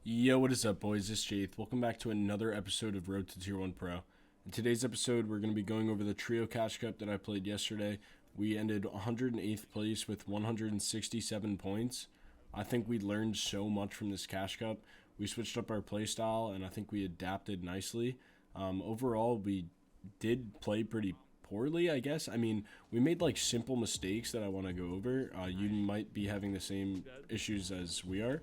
Yo, what is up, boys? It's Jayth. Welcome back to another episode of Road to Tier 1 Pro. In today's episode, we're going to be going over the Trio Cash Cup that I played yesterday. We ended 108th place with 167 points. I think we learned so much from this Cash Cup. We switched up our playstyle, and I think we adapted nicely. Overall, we did play pretty poorly, I guess. I mean, we made like simple mistakes that I want to go over. You might be having the same issues as we are.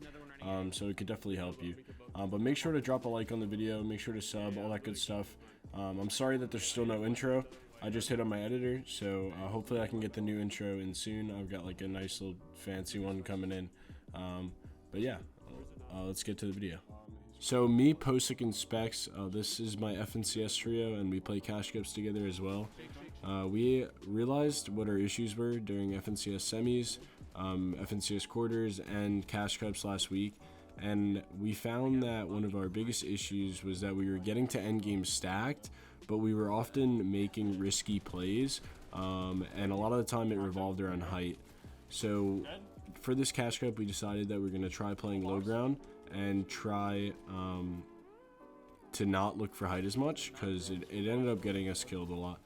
So it could definitely help you. But make sure to drop a like on the video, make sure to sub, all that good stuff. I'm sorry that there's still no intro. I just hit on my editor, so hopefully I can get the new intro in soon. I've got like a nice little fancy one coming in. But yeah, let's get to the video. So me, Posick, and Specs, this is my FNCS trio, and we play Cash Cups together as well. We realized what our issues were during FNCS semis, FNCS quarters, and Cash Cups last week, and we found that one of our biggest issues was that we were getting to endgame stacked, but we were often making risky plays, and a lot of the time it revolved around height. So for this Cash Cup, we decided that we're going to try playing low ground and try to not look for height as much, because it ended up getting us killed a lot.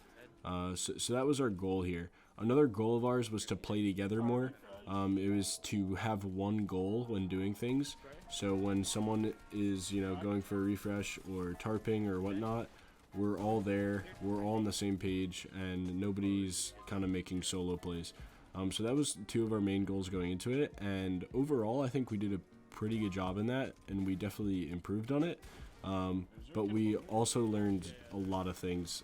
So that was our goal here. Another goal of ours was to play together more. It was to have one goal when doing things. So when someone is, going for a refresh or tarping or whatnot, we're all there, we're all on the same page, and nobody's kind of making solo plays. So that was two of our main goals going into it, and overall I think we did a pretty good job in that, and we definitely improved on it. But we also learned a lot of things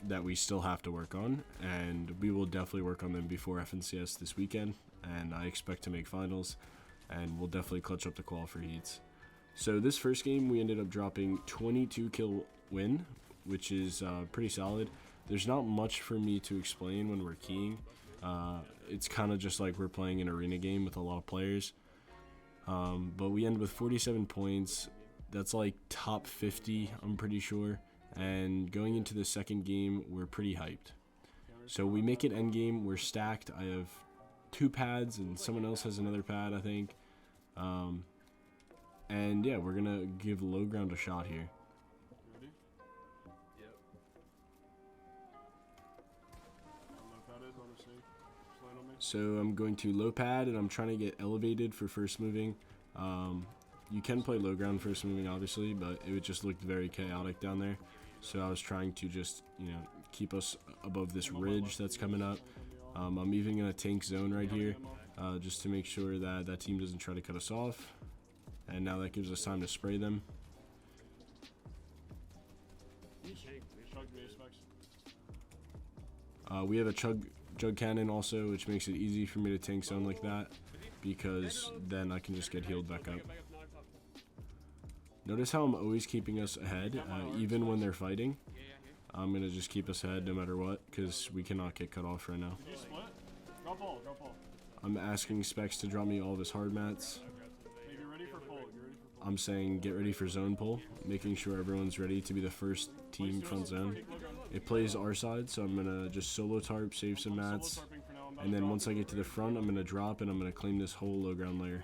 that we still have to work on, and we will definitely work on them before FNCS this weekend, and I expect to make finals, and we'll definitely clutch up the qual for heats. So this first game we ended up dropping 22 kill win, which is pretty solid. There's not much for me to explain when we're keying. It's kind of just like we're playing an arena game with a lot of players. But we end with 47 points. That's like top 50, I'm pretty sure. And going into the second game, we're pretty hyped. So we make it end game. We're stacked. I have 2 pads, and someone else has another pad, I think. And yeah, we're gonna give low ground a shot here. Ready? Yep. Low pad is, honestly. Just land on me. So I'm going to low pad, and I'm trying to get elevated for first moving. You can play low ground first moving, obviously, but it just looked very chaotic down there. So I was trying to just, keep us above this ridge that's coming up. I'm even going to tank zone right here, just to make sure that that team doesn't try to cut us off. And now that gives us time to spray them. We have a jug cannon also, which makes it easy for me to tank zone like that, because then I can just get healed back up. Notice how I'm always keeping us ahead, even when they're fighting. I'm going to just keep us ahead no matter what, because we cannot get cut off right now. Drop all. I'm asking Specs to drop me all of his hard mats. Hey, you're ready for pull. I'm saying get ready for zone pull, making sure everyone's ready to be the first team front zone. It plays our side, so I'm going to just solo tarp, save some mats, and then once I get to the front, I'm going to drop, and I'm going to claim this whole low ground layer.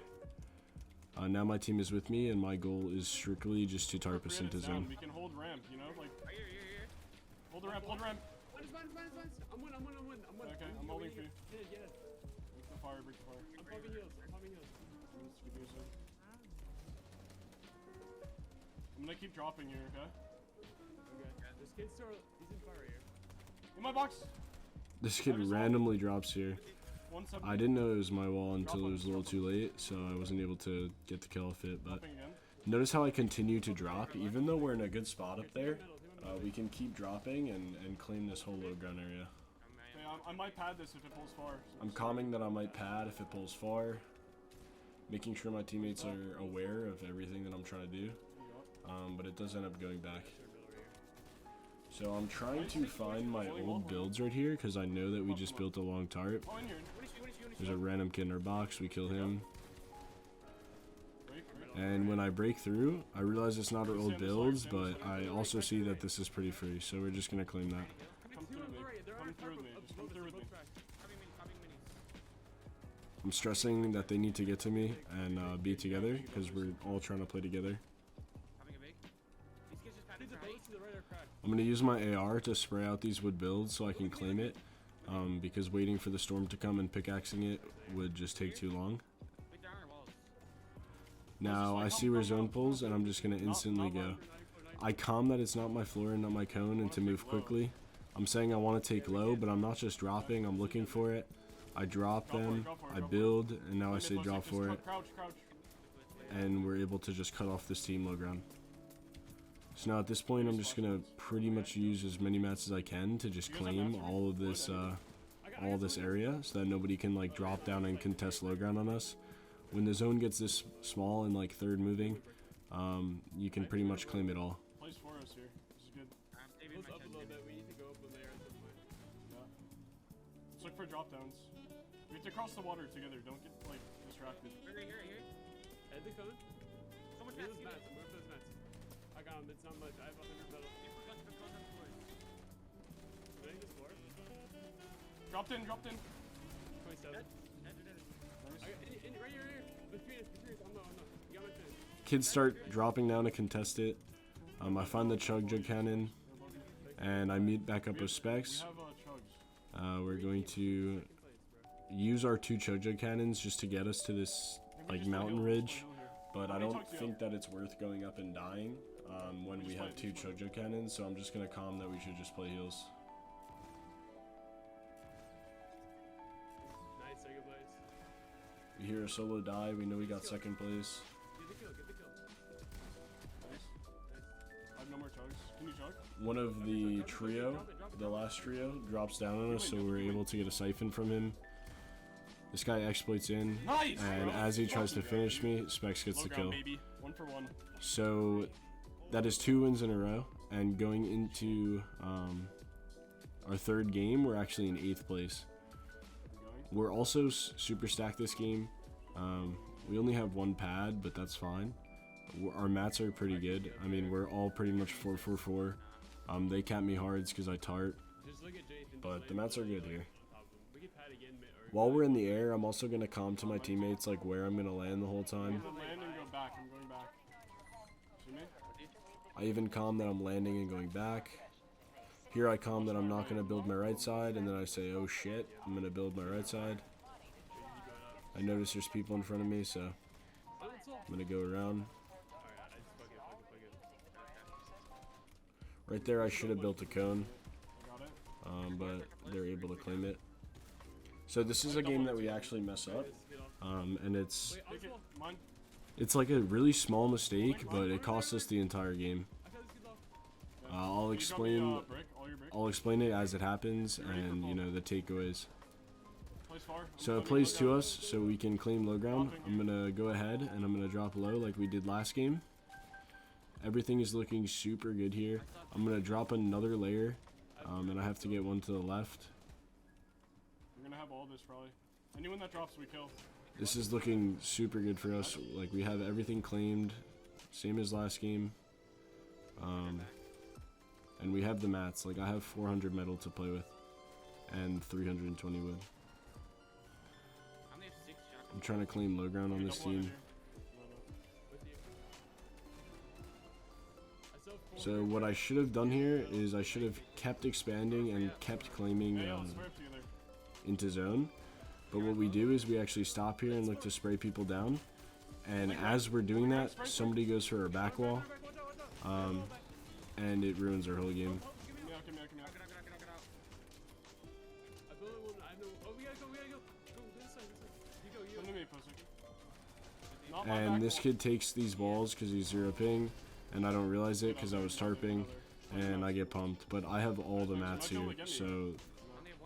Now my team is with me, and my goal is strictly just to tarp us into zone. We can hold ramp, like... Hold the ramp. I'm one. Okay, I'm holding for you. Break the fire. I'm popping heals. I'm gonna keep dropping here, okay? Okay. This kid's still... He's in fire here. In my box! This kid randomly drops here. I didn't know it was my wall until it was a little too late, so I wasn't able to get the kill off it, but notice how I continue to drop. Even though we're in a good spot up there, we can keep dropping and claim this whole low ground area. Okay, I might pad this if it pulls far. I'm calming that I might pad if it pulls far, making sure my teammates are aware of everything that I'm trying to do, but it does end up going back. So I'm trying to find my old builds right here, because I know that we just built a long tarp. There's a random kid in our box, we kill him. And when I break through, I realize it's not our old builds, but I also see that this is pretty free, so we're just going to claim that. Come through with me. I'm stressing that they need to get to me and be together because we're all trying to play together. Having a big. These kids just Kids panicked are for height. both to the right or crack. I'm gonna use my AR to spray out these wood builds so I can claim it, because waiting for the storm to come and pickaxing it would just take too long. Big down our walls. Now I see where zone pulls and I'm just gonna instantly go. I calm that it's not my floor and not my cone and to move quickly. I'm saying I want to take low, but I'm not just dropping, I'm looking for it. I drop them, I build, and now I say drop for it, Crouch. and we're able to just cut off this team low ground. So now at this point I'm just gonna pretty much use as many mats as I can to just claim all of this area so that nobody can like drop down and contest low ground on us. When the zone gets this small and like third moving, you can pretty much claim it all. Place for us here. This is good. I'm saving Close my up a chest. little bit. We need to go up in there at some point. Yeah. Let's look for drop downs. We have to cross the water together. Don't get like distracted. Here. Head the cone. So much Give mats. those mats. I'm going for those mats. I got them. It's not much. I have 100 metal. Ready to score? Dropped in. 27. Nice. Right here. Between us. I'm not. You got my finish. Kids start dropping down to contest it. I find the chug jug cannon and I meet back up with We specs. have chugs. We're going to use our 2 chug jug cannons just to get us to this like mountain ridge, but I don't think that it's worth going up and dying when we have 2 chug jug cannons, so I'm just gonna calm that we should just play heals. Nice. Second place. We hear a solo die, we know we got second place. Get the kill. Nice. I have no more chugs. Can you chug? One of the trio, the last trio, drops down on us, so we're able to get a siphon from him. This guy exploits in, Nice! and as he tries to finish me, Specs gets Low the ground, kill. baby. 1 for 1. So that is 2 wins in a row, and going into our 3rd game, we're actually in 8th place. We're also super stacked this game. We only have 1 pad, but that's fine. Our mats are pretty good. I mean, we're all pretty much 4-4-4. They cap me hards because I tart, Just look at Jayth and but just the mats are good here. we can pad again. While we're in the air, I'm also gonna calm to my teammates like where I'm gonna land the whole I'm time. gonna land and go back. I'm going back. See me? I even calm that I'm landing and going back. Here I calm that I'm not gonna build my right side, and then I say, oh shit, I'm gonna build my right side. I notice there's people in front of me, so I'm gonna go around. Right there, I should have built a cone, I got it. but they're able to claim it. So this is a game that we actually mess up, and it's Take it. Mine. like a really small mistake, but it costs us the entire game. I'll Can you drop me, explain. brick? All your brick? I'll explain it as it happens, and you know the takeaways. Place far. So it plays to us, so we can claim low ground. I'm gonna go ahead and I'm gonna drop low like we did last game. Everything is looking super good here. I'm gonna drop another layer, and I have to get one to the left. We're gonna have all this probably. Anyone that drops, we kill. This is looking super good for us. Like we have everything claimed, same as last game. And we have the mats. Like I have 400 metal to play with, and 320 wood. I only have 6 shots. I'm trying to claim low ground on this team. So what I should have done here is I should have kept expanding and kept claiming Hey, let's swear together. into zone. But what we do is we actually stop here and look to spray people down. And as we're doing that, somebody goes for our back wall, and it ruins our whole game. Give me out. Get out. I built one. I know. Oh, we gotta go. Go this side. You Come go. to me, pussy. Not my And back this wall. kid takes these walls because he's 0 ping, and I don't realize it because I was tarping, and I get pumped. But I have all the mats here, so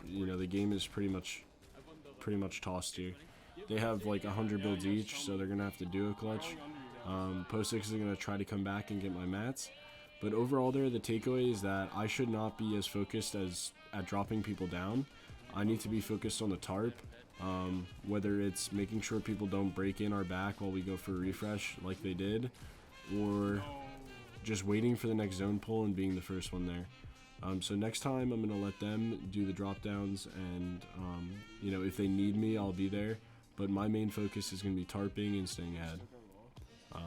you know the game is pretty much tossed here. They have like 100 builds each, so they're gonna have to do a clutch. Post 6 is gonna try to come back and get my mats. But overall there, the takeaway is that I should not be as focused as at dropping people down. I need to be focused on the tarp, whether it's making sure people don't break in our back while we go for a refresh like they did, or just waiting for the next zone pull and being the first one there. So next time I'm going to let them do the drop downs, and you know, if they need me, I'll be there. but my main focus is going to be tarping and staying ahead. Yeah,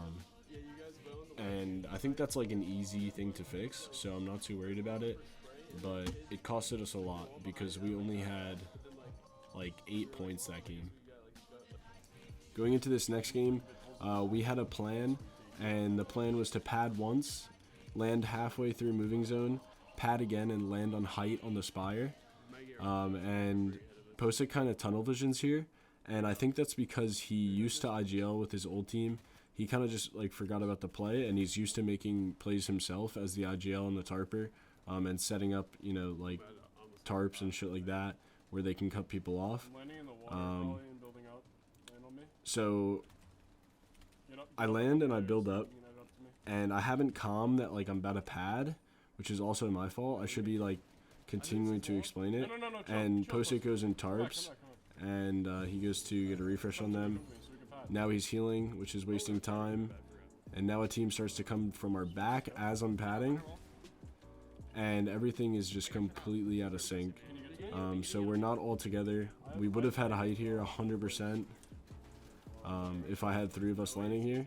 you guys will in the And I think that's like an easy thing to fix, so I'm not too worried about it. But it costed us a lot because we only had like 8 points that game. Going into this next game, we had a plan, and the plan was to pad once, land halfway through moving zone, pad again, and land on height on the spire. And Posick kind of tunnel visions here, and I think that's because he used to IGL with his old team. He kind of just like forgot about the play, and he's used to making plays himself as the IGL and the tarper, and setting up, you know, like tarps and shit like that where they can cut people off. I'm landing in the water probably and building up. Land on me. So Get up, I get up land and I there build so you up, can head up to me. and I haven't calmed that like I'm about to pad, which is also my fault. I should be like continuing to explain it. No. And chill, Posick goes in Come back, tarps, come back. and he goes to get a refresh on them. So we can pad. Now he's healing, which is wasting time. And now a team starts to come from our back as I'm padding. And everything is just completely out of sync. Can you get to me? So we're not all together. We would have had height here 100% if I had 3 of us landing here.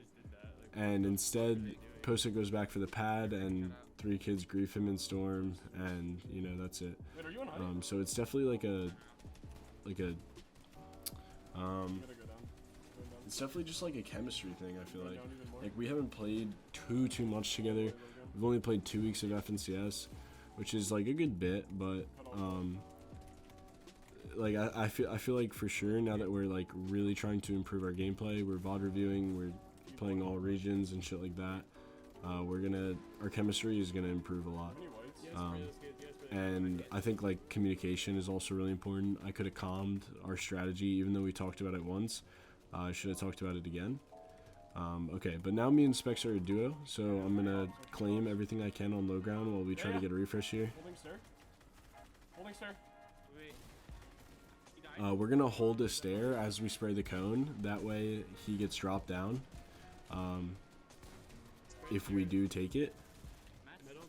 And instead, Posick goes back for the pad, and 3 kids grief him in storm, and you know, that's it. Wait, are you on height? So it's definitely like a I'm gonna go down. it's definitely just like a chemistry thing. I feel Go like down even more. we haven't played too much together. We've only played 2 weeks of FNCS, which is like a good bit, but like I feel like for sure now that we're like really trying to improve our gameplay, we're VOD reviewing, we're playing all regions and shit like that. Our chemistry is gonna improve a lot. Any whites? And I think like communication is also really important. I could have calmed our strategy even though we talked about it once. I should have talked about it again. Okay, but now me and Specs are a duo, so I'm gonna claim everything I can on low ground while we try to get a refresh here. Holding stair. Holding stair. Wait. He died? We're gonna hold a stair as we spray the cone. That way he gets dropped down. If we do take it. Middle,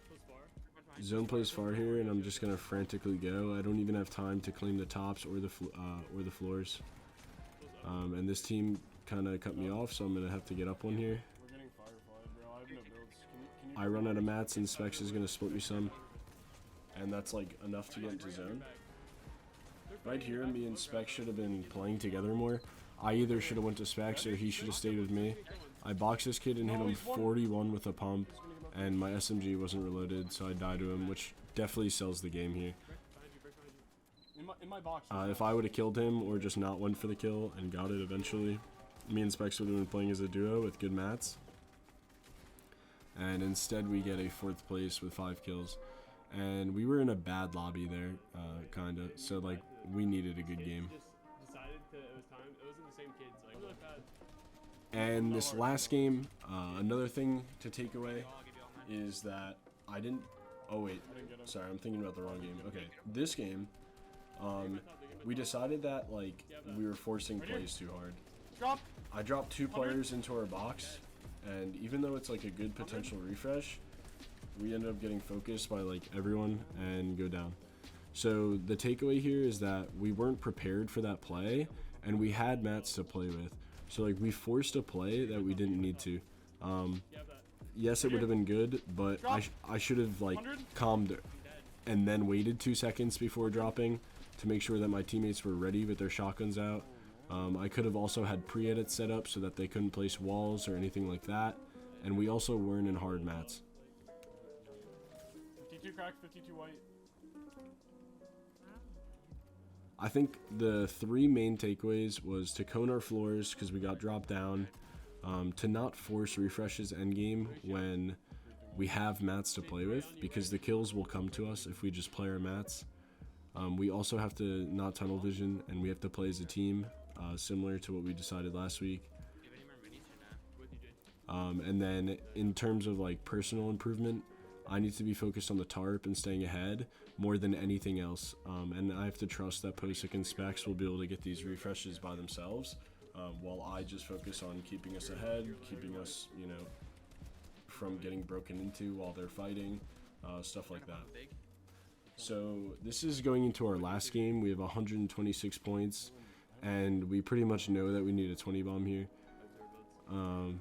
close far. Zone plays far here, and I'm just gonna frantically go. I don't even have time to claim the tops or the floors. And this team kind of cut me off, so I'm gonna have to get up one here. We're getting fireflied, bro. I have no builds. Can you I run out of mats, and Specs is gonna split me some, and that's like enough to get into zone. Right here, me and Specs should have been playing together more. I either should have went to Specs or he should have stayed with me. I boxed this kid and hit him 41 with a pump, and my SMG wasn't reloaded, so I died to him, which definitely sells the game here. in my box? If I would have killed him or just not went for the kill and got it eventually, me and Specs would have been playing as a duo with good mats. And instead we get a 4th place with 5 kills. And we were in a bad lobby there, kinda. So like, we needed a good game. Just decided it was time. It wasn't the same kids. Like, really bad. And this last game, another thing to take away I'll give you all mine. is that I didn't. Oh wait, I didn't get him. sorry, I'm thinking about the wrong game. Okay, this game, we decided that like we were forcing plays too hard. Drop. I dropped 2 players into our box, and even though it's like a good potential refresh, we ended up getting focused by like everyone and go down. So the takeaway here is that we weren't prepared for that play, and we had mats to play with. So like we forced a play that we didn't need to. Yes, it would have been good, but I should have like calmed and then waited 2 seconds before dropping to make sure that my teammates were ready with their shotguns out. I could have also had pre-edits set up so that they couldn't place walls or anything like that, and we also weren't in hard mats. 52 crack, 52 white. I think the 3 main takeaways was to cone our floors because we got dropped down, to not force refreshes endgame when we have mats to play with, because the kills will come to us if we just play our mats. We also have to not tunnel vision, and we have to play as a team, similar to what we decided last week. Do you have any more minis or not? And then in terms of like personal improvement, I need to be focused on the tarp and staying ahead more than anything else. And I have to trust that Posick and Specs will be able to get these refreshes by themselves, while I just focus on keeping us ahead, keeping us, you know, from getting broken into while they're fighting, stuff like that. So this is going into our last game. We have 126 points, and we pretty much know that we need a 20 bomb here. 5 builds.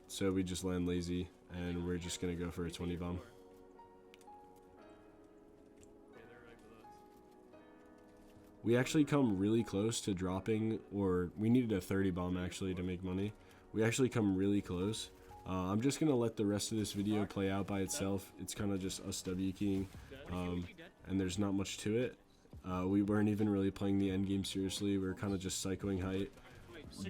So we just land lazy, and we're just gonna go for a 20 bomb. Yeah, they're right below us. We actually come really close to dropping, or we needed a 30 bomb actually to make money. We actually come really close. I'm just gonna let the rest of this video play out by itself. It's kind of just us W keying, and there's not much to it. We weren't even really playing the end game seriously. We were kind of just psychoing height,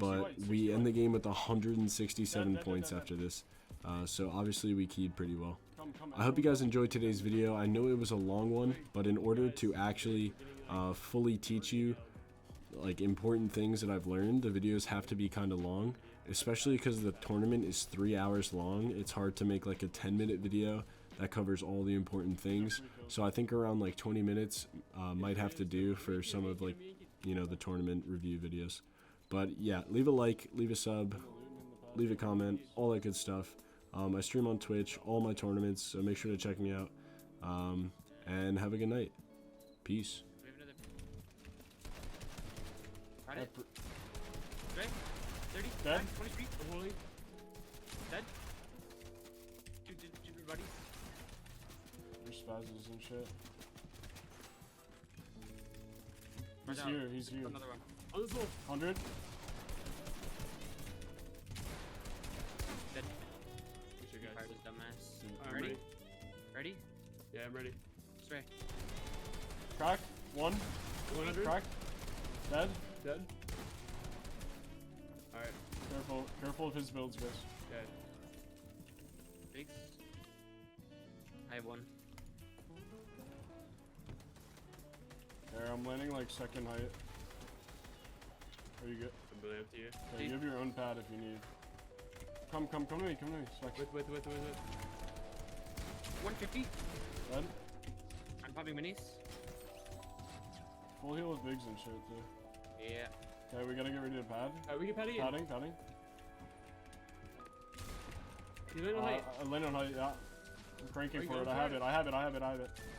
but we end the game with 167 points after this. So obviously we keyed pretty well. I hope you guys enjoyed today's video. I know it was a long one, but in order to actually fully teach you like important things that I've learned, the videos have to be kind of long, especially because the tournament is 3 hours long. It's hard to make like a 10-minute video that covers all the important things. So I think around like 20 minutes might have to do for some of like, you know, the tournament review videos. But yeah, leave a like, leave a sub, leave a comment, all that good stuff. I stream on Twitch, all my tournaments, so make sure to check me out. And have a good night. Peace. We have another. Got it. Right? 30. Dead. 20 feet. I'm holding. Dead. Two buddies. There's spazzes and shit. Watch He's out. here, he's here. Another one. On this wall. 100. Dead. Good shit, Fire guys. this dumbass. I'm Ready? ready. Ready? Yeah, I'm ready. Spray. Crack. 1. 100. Crack. Dead. Dead. Alright. Careful. Careful of his builds, guys. Okay. Bigs. I have one. There, I'm landing like second height. Are you good? I'm really up to you. Okay, you have your own pad if you need. Come to me, come to me. Spec. Wait. 150. Dead. I'm popping minis. Full heal with bigs and shit too. Yeah. Okay, we gotta get rid of the pad. Alright, we can pad it in. Padding. You land on height. I land on height, yeah. I'm cranking Are you for it. going I have for it. it? I have it.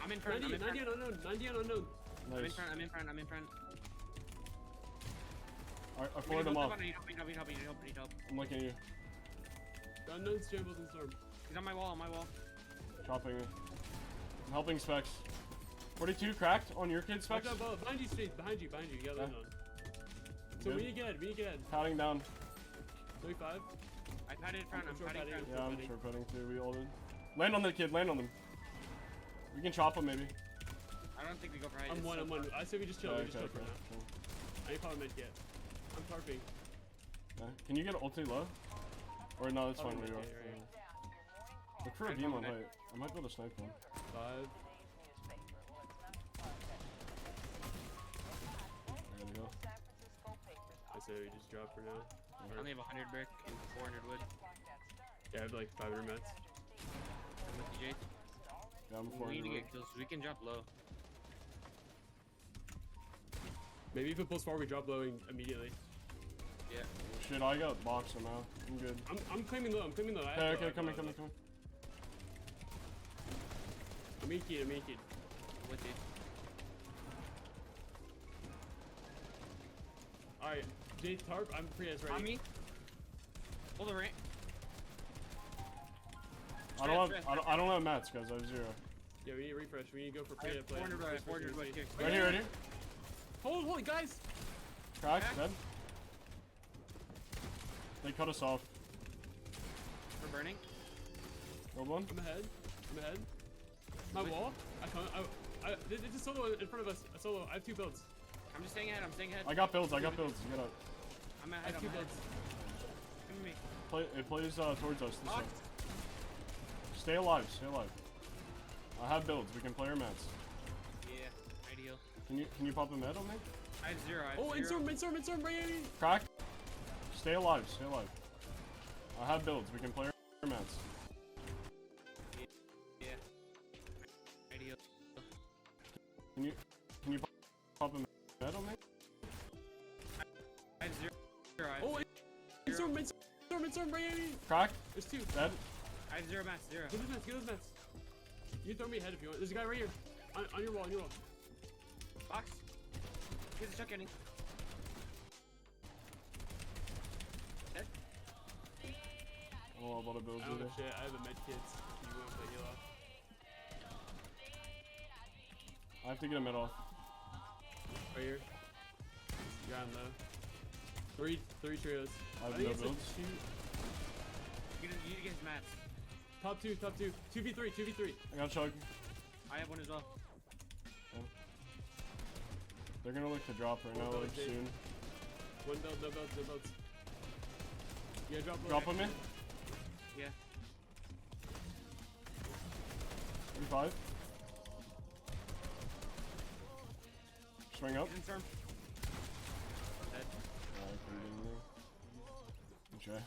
I'm in front. 90 on unknown. 90 on unknown. I'm in Nice. front. I'm in front. I forward him off. I need help. I'm looking at you. The unknown's shambles and storm. He's on my wall. Chopping me. I'm helping Specs. 42 cracked on your kid, Watch Specs. out, Bubba. Behind you, Steve. Behind you. You gotta land on. So Good. we need to get ahead. Padding down. 35. I padded in front. I'm Short padding in padding. front. Yeah, I'm Padding. sure putting too. We ulted. Land on the kid. Land on them. We can chop him maybe. I don't think we go for height. I'm It's one. so far. I say we just chill. Okay, We just chill for now. cool. I ain't probably meant yet. I'm tarping. Okay. Can you get ulti low? Or no, that's fine where you are. Okay, right. Look for a beam on height. I might be able to snipe one. 5. There we go. I say we just drop for now. I only have 100 brick and 400 wood. Yeah, I have like 500 mats. I'm with you, Jayth. Yeah, I'm We need to 400. get kills. We can drop low. Maybe if it pulls forward, we drop low immediately. Yeah. Shit, I got boxer now. I'm good. I'm claiming low. I have Okay, low, I okay, have come low. in. I'm inking. I'm with you. Alright, Jayth tarp. I'm free as ready. On me. Hold the rank. I don't have mats, guys. I have 0. Yeah, we need to refresh. We need to go for I free have play. 400 wood. 400 wood. Here. Right here. Hold, guys. Crack, Crack. dead. They cut us off. We're burning. Build one. I'm ahead. My wall. I can't. There's a solo in front of us. A solo. I have 2 builds. I'm just staying ahead. I got builds. Get up. I'm I ahead. have 2 builds. Come to me. It plays towards us this way. Locked. Stay alive. I have builds. We can play our mats. Yeah. Ideal. Can you pop a med on me? I have 0. Oh, instorm, right here. Crack. Stay alive. I have builds. We can play our mats. Yeah. Ideal. Can you pop a med on me? I have 0. Oh, instorm, right here. Crack. There's 2. Dead. I have 0 mats. 0. Get those mats. You can throw me ahead if you want. There's a guy right here. On your wall. Box. Here's a chuck ending. a lot of builds I don't either. have shit. I have a med kit. You want to heal off? I have to get a mid off. Right here. You're on low. Three trios. I have think no it's builds. like You need to get his mats. top two. 2v3. I got chug. I have one as well. They're gonna look to drop right now, like soon. One build, no builds. Yeah, drop low. Drop on me. Yeah. 35. Swing up. He's in storm. Dead. I couldn't get anything. Okay.